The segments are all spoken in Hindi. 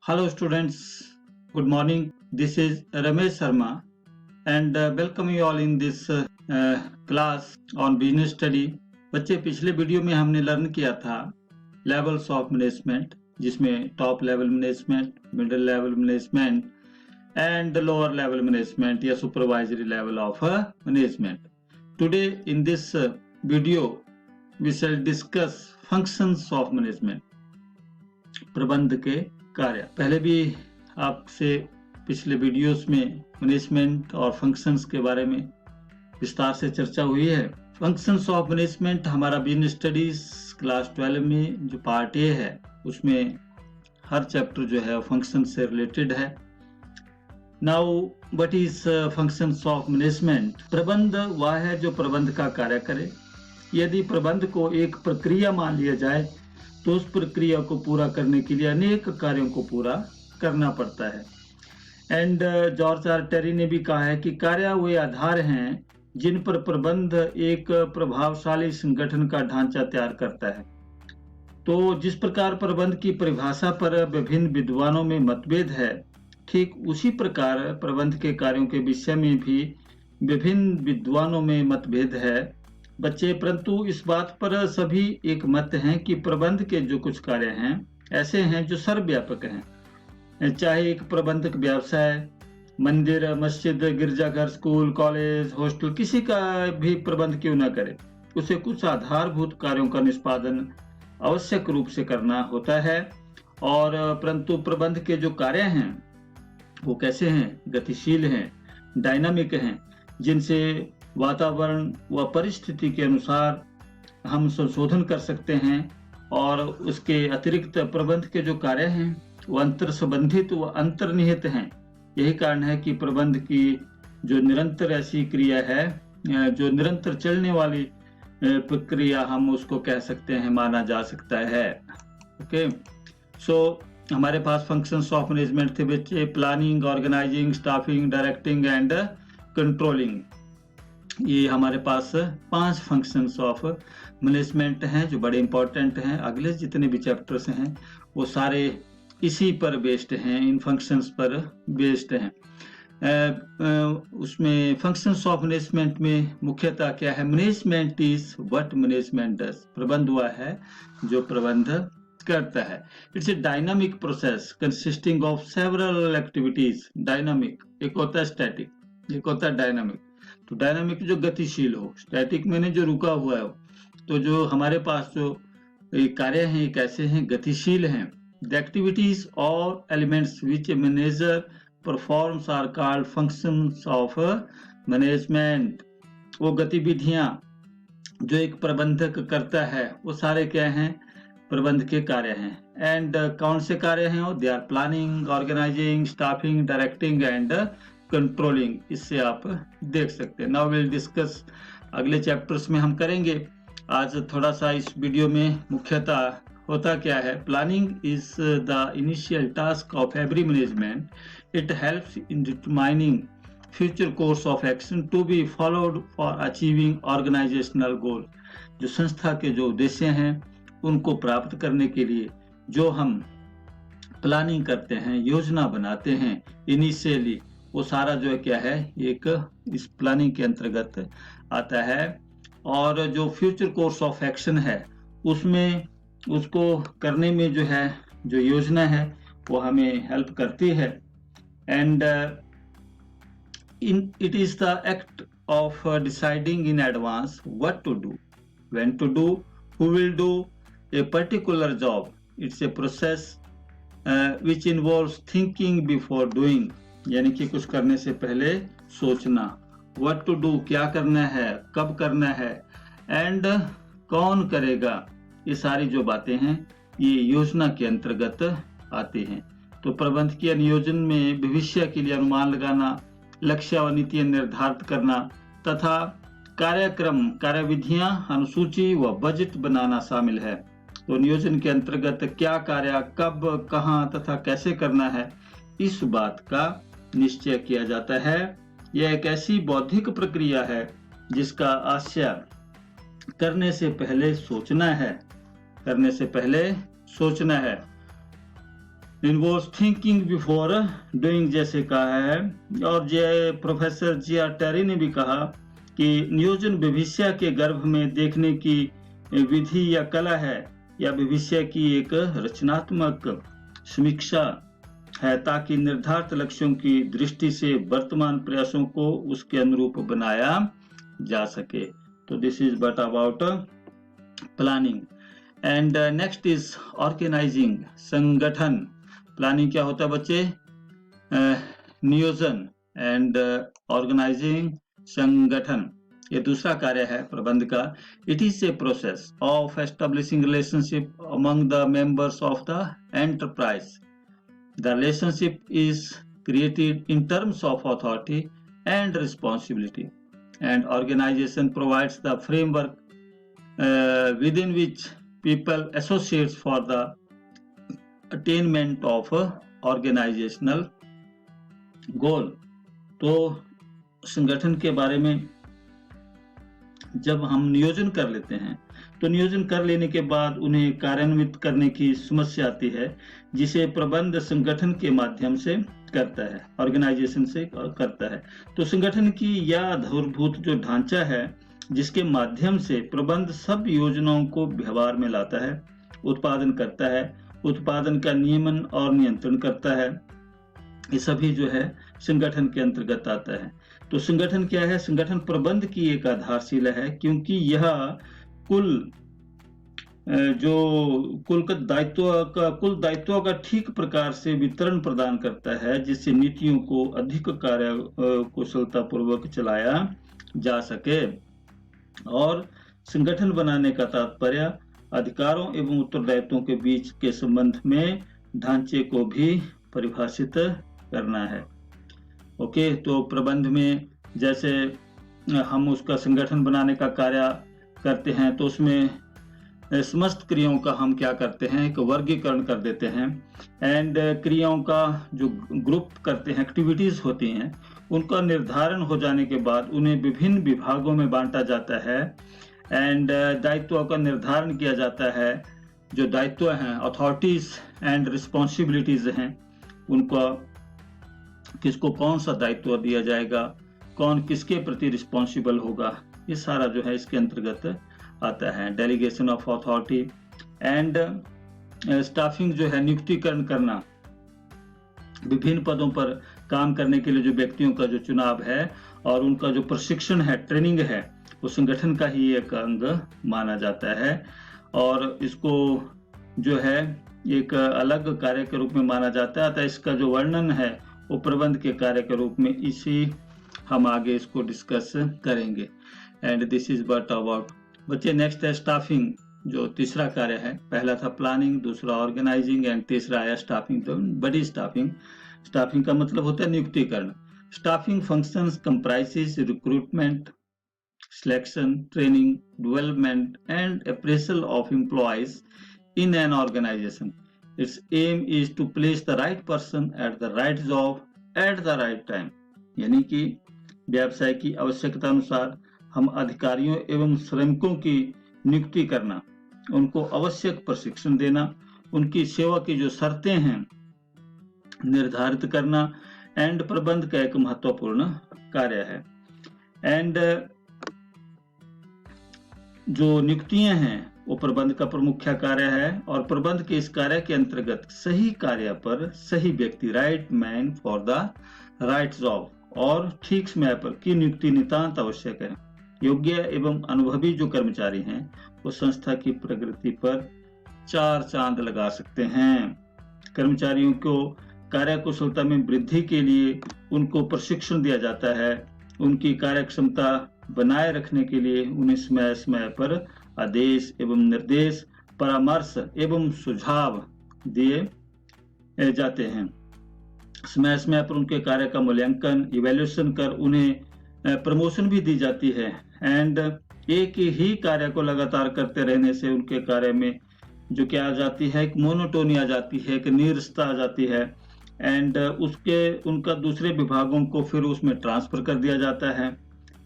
Hello, students. Good morning. This is Ramesh Sharma, and welcome you all in this class on business study. बच्चे पिछले वीडियो में हमने लर्न किया था लेवल्स ऑफ मैनेजमेंट, जिसमें top level management, middle level management and lower level management या supervisory level of management. Today in this video we shall discuss functions of management, प्रबंध के कार्य. पहले भी आपसे पिछले वीडियोस में मैनेजमेंट और फंक्शंस के बारे में विस्तार से चर्चा हुई है. फंक्शंस ऑफ मैनेजमेंट हमारा बिजनेस स्टडीज क्लास 12 में जो पार्ट ए है उसमें हर चैप्टर जो है फंक्शन से रिलेटेड है. Now what is functions of management? प्रबंध वह है जो प्रबंध का कार्य करे. यदि प्रबंध को एक प्रक्रिया मान लिया जाए तो उस प्रक्रिया को पूरा करने के लिए अनेक कार्यों को पूरा करना पड़ता है. एंड जॉर्ज आर टेरी ने भी कहा है कि कार्य वे आधार हैं जिन पर प्रबंध एक प्रभावशाली संगठन का ढांचा तैयार करता है. तो जिस प्रकार प्रबंध की परिभाषा पर विभिन्न विद्वानों में मतभेद है, ठीक उसी प्रकार प्रबंध के कार्यों के विषय में भी विभिन्न विद्वानों में मतभेद है बच्चे. परंतु इस बात पर सभी एक मत हैं कि प्रबंध के जो कुछ कार्य हैं ऐसे हैं जो सर्वव्यापक हैं. चाहे एक प्रबंधक व्यवसाय, मंदिर, मस्जिद, गिरजाघर, स्कूल, कॉलेज, हॉस्टल, किसी का भी प्रबंध क्यों न करे, उसे कुछ आधारभूत कार्यों का निष्पादन आवश्यक रूप से करना होता है. और परंतु प्रबंध के जो कार्य हैं वो कैसे हैं? गतिशील हैं, डायनामिक हैं, जिनसे वातावरण व परिस्थिति के अनुसार हम संशोधन कर सकते हैं. और उसके अतिरिक्त प्रबंध के जो कार्य हैं वो अंतर संबंधित व अंतर्निहित हैं. यही कारण है कि प्रबंध की जो निरंतर ऐसी क्रिया है, जो निरंतर चलने वाली प्रक्रिया, हम उसको कह सकते हैं, माना जा सकता है. ओके, सो हमारे पास फंक्शंस ऑफ मैनेजमेंट थे बच्चे: planning, organizing, staffing, directing and controlling. ये हमारे पास 5 फंक्शंस ऑफ मैनेजमेंट हैं जो बड़े इंपॉर्टेंट हैं. अगले जितने भी चैप्टर्स हैं वो सारे इसी पर बेस्ड हैं, इन फंक्शंस पर बेस्ड हैं. उसमें फंक्शंस ऑफ मैनेजमेंट में मुख्यतः क्या है? Management is what management does. प्रबंध हुआ है जो प्रबंध करता है. It's a dynamic process consisting of several activities. Dynamic एक होता है स्टैटिक, एक होता है डायनामिक. तो डायनामिक जो गतिशील हो, स्टैटिक मैंने जो रुका हुआ है. तो जो हमारे पास जो कार्य हैं कैसे हैं? गतिशील हैं. द एक्टिविटीज और elements which a manager performs are called functions of management. वो गतिविधियां जो एक प्रबंधक करता है वो सारे क्या हैं? प्रबंध के कार्य हैं. एंड कौन से कार्य हैं वो? They are planning, organizing, staffing, directing and controlling. इससे आप देख सकते हैं. नाउ विल डिस्कस, अगले चैप्टर्स में हम करेंगे. आज थोड़ा सा इस वीडियो में मुख्यतः होता क्या है? Planning is the initial task of every management. It helps in determining future course of action to be followed for achieving organisational goal. जो संस्था के जो उद्देश्य हैं उनको प्राप्त करने के लिए जो हम प्लानिंग करते हैं, योजना बनाते हैं इनिशियली, वो सारा जो है क्या है? एक इस प्लानिंग के अंतर्गत आता है. और जो फ्यूचर कोर्स ऑफ एक्शन है उसमें उसको करने में जो है जो योजना है वो हमें हेल्प करती है. And it is the act of deciding in advance what to do, when to do, who will do a particular job. It's a process which involves thinking before doing, यानी कि कुछ करने से पहले सोचना. व्हाट टू डू, क्या करना है, कब करना है, एंड कौन करेगा. ये सारी जो बातें हैं ये योजना के अंतर्गत आती हैं. तो प्रबंध के नियोजन में भविष्य के लिए अनुमान लगाना, लक्ष्य व नीतियां निर्धारित करना तथा कार्यक्रम, कार्यविधियां, अनुसूची व बजट बनाना शामिल है. तो नियोजन के अंतर्गत क्या कार्य कब, कहां तथा कैसे करना है, इस बात का निश्चय किया जाता है. यह एक ऐसी बौद्धिक प्रक्रिया है जिसका आशय करने से पहले सोचना है, करने से पहले सोचना है. इन्वॉल्व्स थिंकिंग बिफोर डूइंग जैसे कहा है। और प्रोफेसर जी.आर. टेरी ने भी कहा कि नियोजन भविष्य के गर्भ में देखने की विधि या कला है, या भविष्य की एक रचनात्मक समीक्षा है, ताकि निर्धारित लक्ष्यों की दृष्टि से वर्तमान प्रयासों को उसके अनुरूप बनाया जा सके। तो this is but about planning. And next is organizing, संगठन। प्लानिंग क्या होता है बच्चे? नियोजन। एंड ऑर्गेनाइजिंग, संगठन। ये दूसरा कार्य है प्रबंध का। It is a process of establishing relationship among the members of the enterprise. The relationship is created in terms of authority and responsibility, and organization provides the framework within which people associate for the attainment of organizational goal। तो संगठन के बारे में जब हम नियोजन कर लेते हैं, तो नियोजन कर लेने के बाद उन्हें कार्यान्वित करने की समस्या आती है, जिसे प्रबंध संगठन के माध्यम से करता है, ऑर्गेनाइजेशन से करता है। तो संगठन की यह आधारभूत जो ढांचा है, जिसके माध्यम से प्रबंध सब योजनाओं को व्यवहार में लाता है, उत्पादन करता है, उत्पादन का नियमन और नियंत्रण करता है, ये सभी जो है संगठन के अंतर्गत आता है। तो संगठन क्या है? संगठन प्रबंध की एक आधारशिला है, क्योंकि यह कुल दायित्वों का ठीक प्रकार से वितरण प्रदान करता है, जिससे नीतियों को अधिक कार्य कुशलता पूर्वक चलाया जा सके। और संगठन बनाने का तात्पर्य अधिकारों एवं उत्तरदायित्वों के बीच के संबंध में ढांचे को भी परिभाषित करना है। ओके, तो प्रबंध में जैसे हम उसका संगठन बनाने का कार्य करते हैं, तो उसमें समस्त क्रियाओं का हम क्या करते हैं, एक वर्गीकरण कर देते हैं। एंड क्रियाओं का जो ग्रुप करते हैं, एक्टिविटीज होती हैं, उनका निर्धारण हो जाने के बाद उन्हें विभिन्न विभागों में बांटा जाता है। एंड दायित्वों का निर्धारण किया जाता है। जो दायित्व हैं, अथॉरिटीज एंड रिस्पॉन्सिबिलिटीज हैं, उनका किसको कौन सा दायित्व दिया जाएगा, कौन किसके प्रति रिस्पॉन्सिबल होगा, ये सारा जो है इसके अंतर्गत आता है। Delegation of authority and staffing जो है, नियुक्तिकरण करना, विभिन्न पदों पर काम करने के लिए जो व्यक्तियों का जो चुनाव है और उनका जो प्रशिक्षण है, ट्रेनिंग है, वो संगठन का ही एक अंग माना जाता है। और इसको जो है एक अलग कार्य के रूप में माना जाता है, अतः इसका जो वर्णन है वो प्रबंध के कार्य के रूप में इसी हम आगे इसको डिस्कस करेंगे। And this is but about बच्चे। नेक्स्ट है स्टाफिंग, जो तीसरा कार्य है। पहला था प्लानिंग, दूसरा ऑर्गेनाइजिंग एंड तीसरा आया स्टाफिंग। तो बड़ी स्टाफिंग का मतलब होता है नियुक्तिकरण। Staffing functions comprises recruitment, selection, training, development and appraisal of employees in an organization. Its aim is to place the right person at the right job at the right time। यानी कि व्यवसाय की आवश्यकता अनुसार हम अधिकारियों एवं श्रमिकों की नियुक्ति करना, उनको आवश्यक प्रशिक्षण देना, उनकी सेवा की जो शर्तें हैं निर्धारित करना, एंड प्रबंध का एक महत्वपूर्ण कार्य है। एंड जो नियुक्तियां हैं वो प्रबंध का प्रमुख कार्य है। और प्रबंध के इस कार्य के अंतर्गत सही कार्य पर सही व्यक्ति, right man for the right job, और ठीक समय पर की नियुक्ति नितांत आवश्यक है। योग्य एवं अनुभवी जो कर्मचारी हैं वो संस्था की प्रगति पर 4 चांद लगा सकते हैं। कर्मचारियों को कार्य कुशलता में वृद्धि के लिए उनको प्रशिक्षण दिया जाता है। उनकी कार्य क्षमता बनाए रखने के लिए उन्हें समय समय पर आदेश एवं निर्देश, परामर्श एवं सुझाव दिए जाते हैं। समय समय पर उनके कार्य का मूल्यांकन, इवैल्यूएशन कर उन्हें प्रमोशन भी दी जाती है। एंड एक ही कार्य को लगातार करते रहने से उनके कार्य में जो क्या आ जाती है, एक मोनोटोनी आ जाती है, एक नीरसता आ जाती है। एंड उनका दूसरे विभागों को फिर उसमें ट्रांसफर कर दिया जाता है,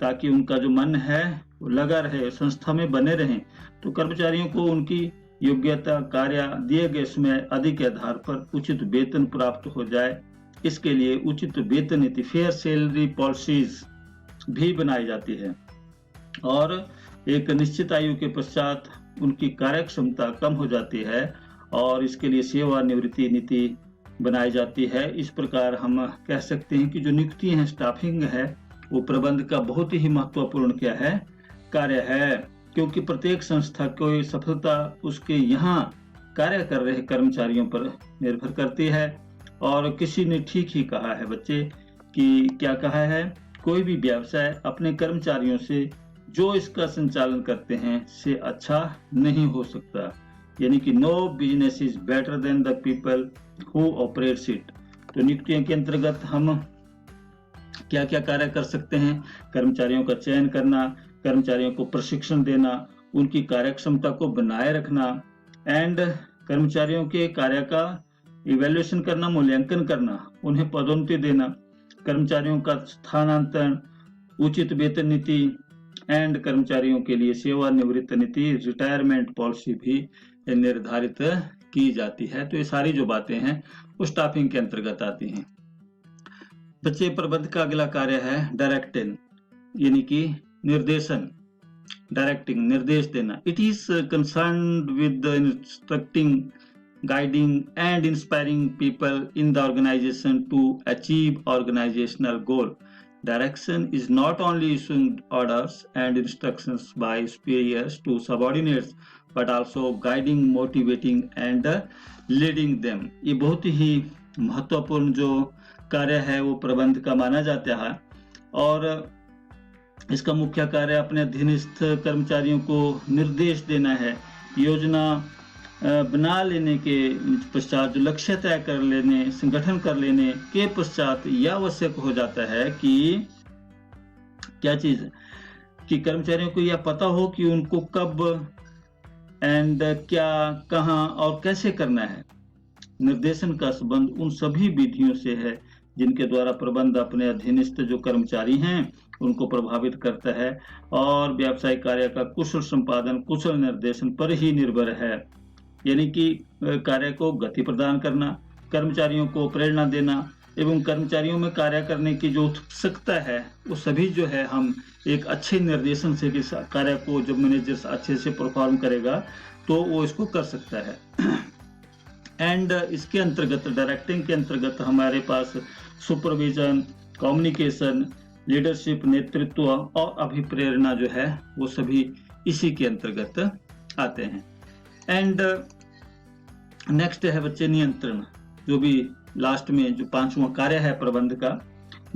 ताकि उनका जो मन है वो लगा रहे, संस्था में बने रहें। तो कर्मचारियों को उनकी योग्यता कार्य दिए गए समय अधिक के आधार पर उचित वेतन प्राप्त हो जाए, इसके लिए उचित वेतन नीति फेयर सैलरी पॉलिसीज भी बनाई जाती है और एक निश्चित आयु के पश्चात उनकी कार्य क्षमता कम हो जाती है और इसके लिए सेवानिवृत्ति नीति बनाई जाती है। इस प्रकार हम कह सकते हैं कि जो नियुक्ति है, स्टाफिंग है, वो प्रबंध का बहुत ही महत्वपूर्ण क्या है, कार्य है, क्योंकि प्रत्येक संस्था की सफलता उसके यहाँ कार्य कर रहे कर्मचारियों पर निर्भर करती है। और किसी ने ठीक ही कहा है बच्चे कि क्या कहा है, कोई भी व्यवसाय अपने कर्मचारियों से जो इसका संचालन करते हैं से अच्छा नहीं हो सकता, यानी कि no business is better than the people who operates it. तो नियुक्तियों के अंतर्गत हम क्या क्या कार्य कर सकते हैं, कर्मचारियों का चयन करना, कर्मचारियों को प्रशिक्षण देना, उनकी कार्यक्षमता को बनाए रखना एंड कर्मचारियों के कार्य का इवैल्यूएशन करना, मूल्यांकन करना, उन्हें पदोन्नति देना, कर्मचारियों का स्थानांतरण, उचित वेतन नीति एंड कर्मचारियों के लिए सेवानिवृत्त नीति, रिटायरमेंट पॉलिसी भी निर्धारित की जाती है। तो ये सारी जो बातें हैं वो स्टाफिंग के अंतर्गत आती हैं। बच्चे, प्रबंध का अगला कार्य है डायरेक्टिंग, यानी कि निर्देशन, डायरेक्टिंग, निर्देश देना। It is concerned with instructing, guiding and inspiring people in the organization to achieve organizational goal. Direction is not only issuing orders and instructions by superiors to subordinates, but also guiding, motivating and leading them. ये बहुत ही महत्वपूर्ण जो कार्य है वो प्रबंध का माना जाता है और इसका मुख्य कार्य अपने अधीनस्थ कर्मचारियों को निर्देश देना है, योजना बना लेने के पश्चात, जो लक्ष्य तय कर लेने, संगठन कर लेने के पश्चात यह आवश्यक हो जाता है कि क्या चीज, कि कर्मचारियों को यह पता हो कि उनको कब एंड क्या, कहां और कैसे करना है। निर्देशन का संबंध उन सभी विधियों से है जिनके द्वारा प्रबंध अपने अधीनस्थ जो कर्मचारी हैं उनको प्रभावित करता है और व्यावसायिक कार्य का कुशल संपादन, कुशल निर्देशन पर ही निर्भर है। यानी कि कार्य को गति प्रदान करना, कर्मचारियों को प्रेरणा देना एवं कर्मचारियों में कार्य करने की जो उत्सुकता है वो सभी जो है हम एक अच्छे निर्देशन से भी कार्य को जब मैनेजर अच्छे से परफॉर्म करेगा तो वो इसको कर सकता है। एंड इसके अंतर्गत, डायरेक्टिंग के अंतर्गत हमारे पास सुपरविजन, कम्युनिकेशन, लीडरशिप, नेतृत्व और अभिप्रेरणा जो है वो सभी इसी के अंतर्गत आते हैं। एंड नेक्स्ट है बच्चे नियंत्रण, जो भी लास्ट में जो 5वां कार्य है प्रबंध का,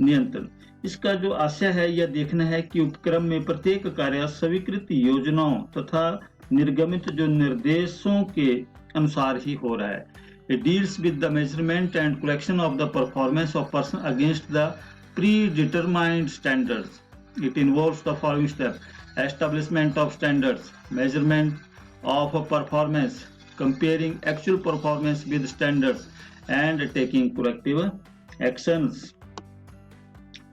नियंत्रण। इसका जो आशय है यह देखना है कि उपक्रम में प्रत्येक कार्य स्वीकृत योजनाओं तथा निर्गमित जो निर्देशों के अनुसार ही हो रहा है। It deals with the measurement and collection of the performance of person against the predetermined standards. It involves the following steps: establishment of standards, measurement of performance, comparing actual performance with standards and taking corrective actions.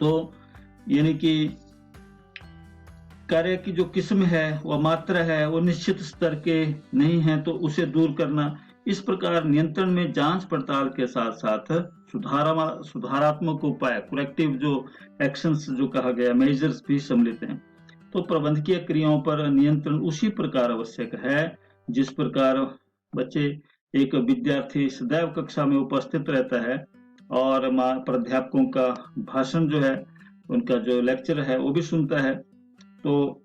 तो यानी कि कार्य की जो किस्म है, वो मात्रा है, वो निश्चित स्तर के नहीं है तो उसे दूर करना। इस प्रकार नियंत्रण में जांच पड़ताल के साथ साथ सुधारात्मक उपाय, करेक्टिव जो एक्शंस जो कहा गया, मेजर्स भी सम्मिलित हैं। तो प्रबंधकीय क्रियाओं पर नियंत्रण उसी प्रकार आवश्यक है जिस प्रकार बच्चे, एक विद्यार्थी सदैव कक्षा में उपस्थित रहता है और प्राध्यापकों का भाषण जो है, उनका जो लेक्चर है वो भी सुनता है, तो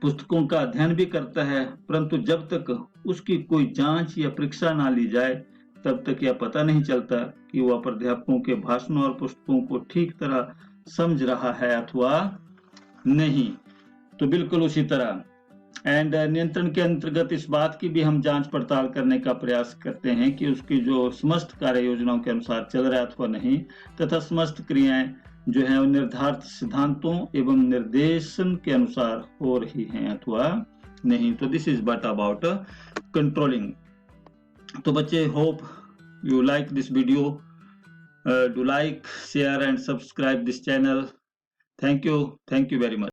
पुस्तकों का अध्ययन भी करता है, परंतु जब तक उसकी कोई जांच या परीक्षा ना ली जाए तब तक यह पता नहीं चलता कि वह प्राध्यापकों के भाषणों और पुस्तकों को ठीक तरह समझ रहा है अथवा नहीं। तो बिल्कुल उसी तरह एंड नियंत्रण के अंतर्गत इस बात की भी हम जांच पड़ताल करने का प्रयास करते हैं कि उसकी जो समस्त कार्य योजनाओं के अनुसार चल रहा है अथवा नहीं, तथा समस्त क्रियाएं जो है निर्धारित सिद्धांतों एवं निर्देशन के अनुसार हो रही हैं अथवा नहीं। तो this is but about controlling. तो बच्चे, hope you like this video, do like, share and subscribe this channel. Thank you very much.